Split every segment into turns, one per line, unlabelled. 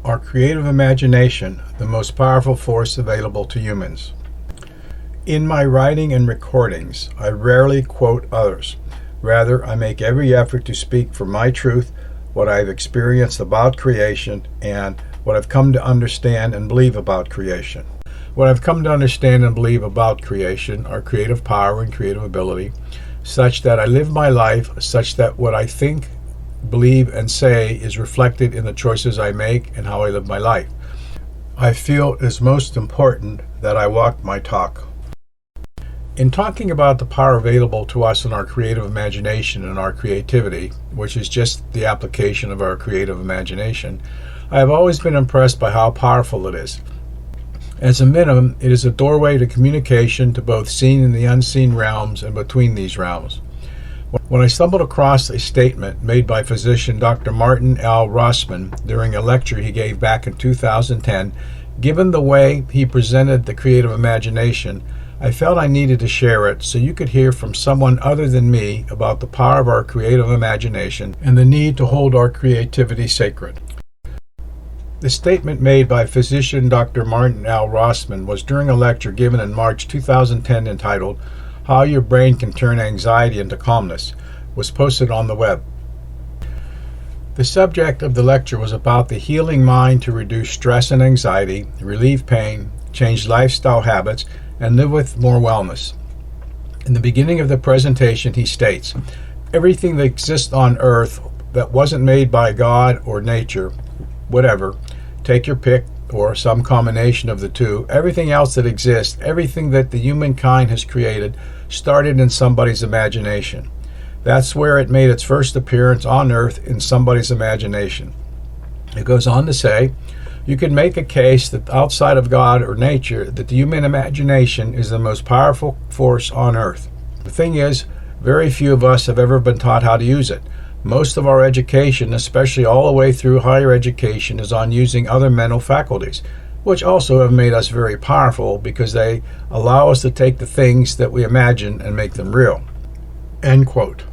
Our creative imagination, the most powerful force available to humans. In my writing and recordings, I rarely quote others. Rather, I make every effort to speak from my truth, what I've experienced about creation, and what I've come to understand and believe about creation. What I've come to understand and believe about creation, our creative power and creative ability, such that I live my life such that what I think, believe, and say is reflected in the choices I make and how I live my life. I feel it is most important that I walk my talk. In talking about the power available to us in our creative imagination and our creativity, which is just the application of our creative imagination, I have always been impressed by how powerful it is. As a minimum, it is a doorway to communication to both seen and the unseen realms and between these realms. When I stumbled across a statement made by physician Dr. Martin L Rossman during a lecture he gave back in 2010, given the way he presented the creative imagination, I felt I needed to share it so you could hear from someone other than me about the power of our creative imagination and the need to hold our creativity sacred. The statement made by physician Dr. Martin L Rossman was during a lecture given in March 2010 entitled, "How Your Brain Can Turn Anxiety into Calmness," was posted on the web. The subject of the lecture was about the healing mind to reduce stress and anxiety, relieve pain, change lifestyle habits, and live with more wellness. In the beginning of the presentation, he states, "Everything that exists on Earth that wasn't made by God or nature, whatever, take your pick, or some combination of the two, everything else that exists, everything that the humankind has created, started in somebody's imagination. That's where it made its first appearance on Earth, in somebody's imagination." It goes on to say, "You can make a case that outside of God or nature, that the human imagination is the most powerful force on Earth. The thing is, very few of us have ever been taught how to use it. Most of our education, especially all the way through higher education, is on using other mental faculties, which also have made us very powerful because they allow us to take the things that we imagine and make them real." End quote.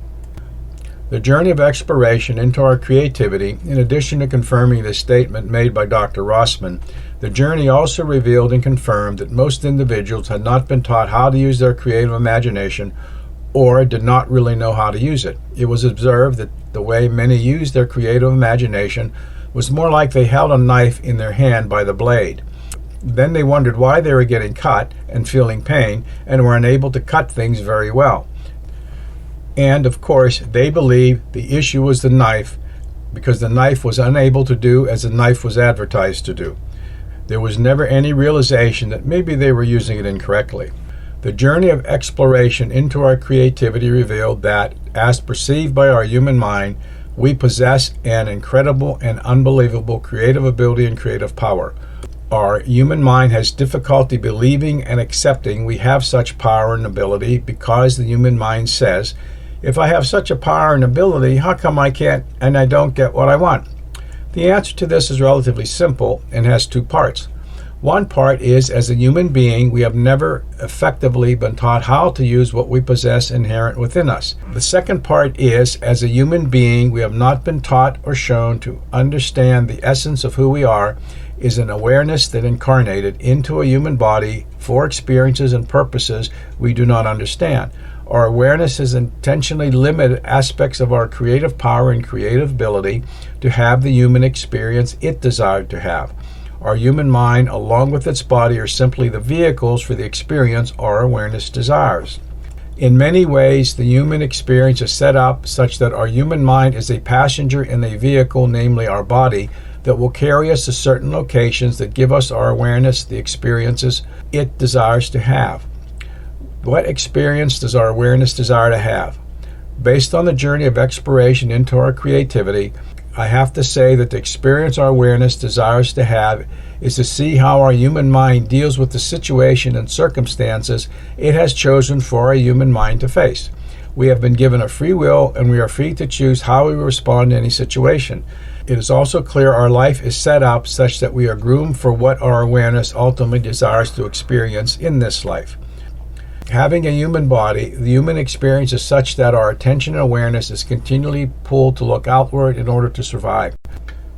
The journey of exploration into our creativity, in addition to confirming the statement made by Dr. Rossman, the journey also revealed and confirmed that most individuals had not been taught how to use their creative imagination or did not really know how to use it. It was observed that the way many used their creative imagination was more like they held a knife in their hand by the blade. Then they wondered why they were getting cut and feeling pain and were unable to cut things very well. And of course, they believed the issue was the knife because the knife was unable to do as the knife was advertised to do. There was never any realization that maybe they were using it incorrectly. The journey of exploration into our creativity revealed that, as perceived by our human mind, we possess an incredible and unbelievable creative ability and creative power. Our human mind has difficulty believing and accepting we have such power and ability because the human mind says, "If I have such a power and ability, how come I can't and I don't get what I want?" The answer to this is relatively simple and has two parts. One part is, as a human being, we have never effectively been taught how to use what we possess inherent within us. The second part is, as a human being, we have not been taught or shown to understand the essence of who we are is an awareness that incarnated into a human body for experiences and purposes we do not understand. Our awareness has intentionally limited aspects of our creative power and creative ability to have the human experience it desired to have. Our human mind, along with its body, are simply the vehicles for the experience our awareness desires. In many ways, the human experience is set up such that our human mind is a passenger in a vehicle, namely our body, that will carry us to certain locations that give us our awareness, the experiences it desires to have. What experience does our awareness desire to have? Based on the journey of exploration into our creativity, I have to say that the experience our awareness desires to have is to see how our human mind deals with the situation and circumstances it has chosen for our human mind to face. We have been given a free will and we are free to choose how we respond to any situation. It is also clear our life is set up such that we are groomed for what our awareness ultimately desires to experience in this life. Having a human body, the human experience is such that our attention and awareness is continually pulled to look outward in order to survive.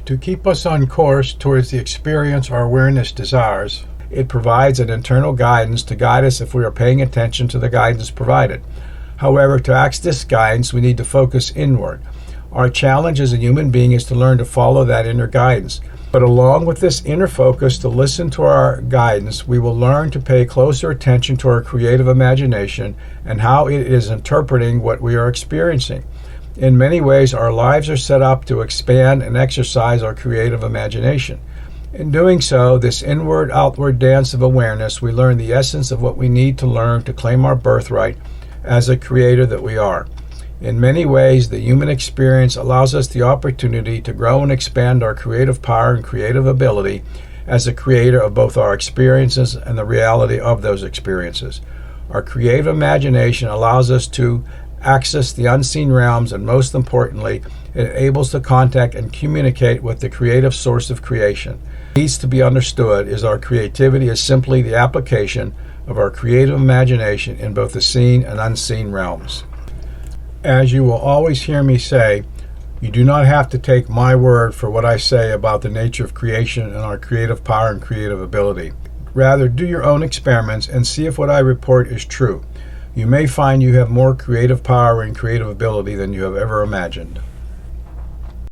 To keep us on course towards the experience our awareness desires, it provides an internal guidance to guide us if we are paying attention to the guidance provided. However, to access this guidance, we need to focus inward. Our challenge as a human being is to learn to follow that inner guidance. But along with this inner focus to listen to our guidance, we will learn to pay closer attention to our creative imagination and how it is interpreting what we are experiencing. In many ways, our lives are set up to expand and exercise our creative imagination. In doing so, this inward-outward dance of awareness, we learn the essence of what we need to learn to claim our birthright as a creator that we are. In many ways, the human experience allows us the opportunity to grow and expand our creative power and creative ability as a creator of both our experiences and the reality of those experiences. Our creative imagination allows us to access the unseen realms, and most importantly, it enables to contact and communicate with the creative source of creation. What needs to be understood is our creativity is simply the application of our creative imagination in both the seen and unseen realms. As you will always hear me say, you do not have to take my word for what I say about the nature of creation and our creative power and creative ability. Rather, do your own experiments and see if what I report is true. You may find you have more creative power and creative ability than you have ever imagined.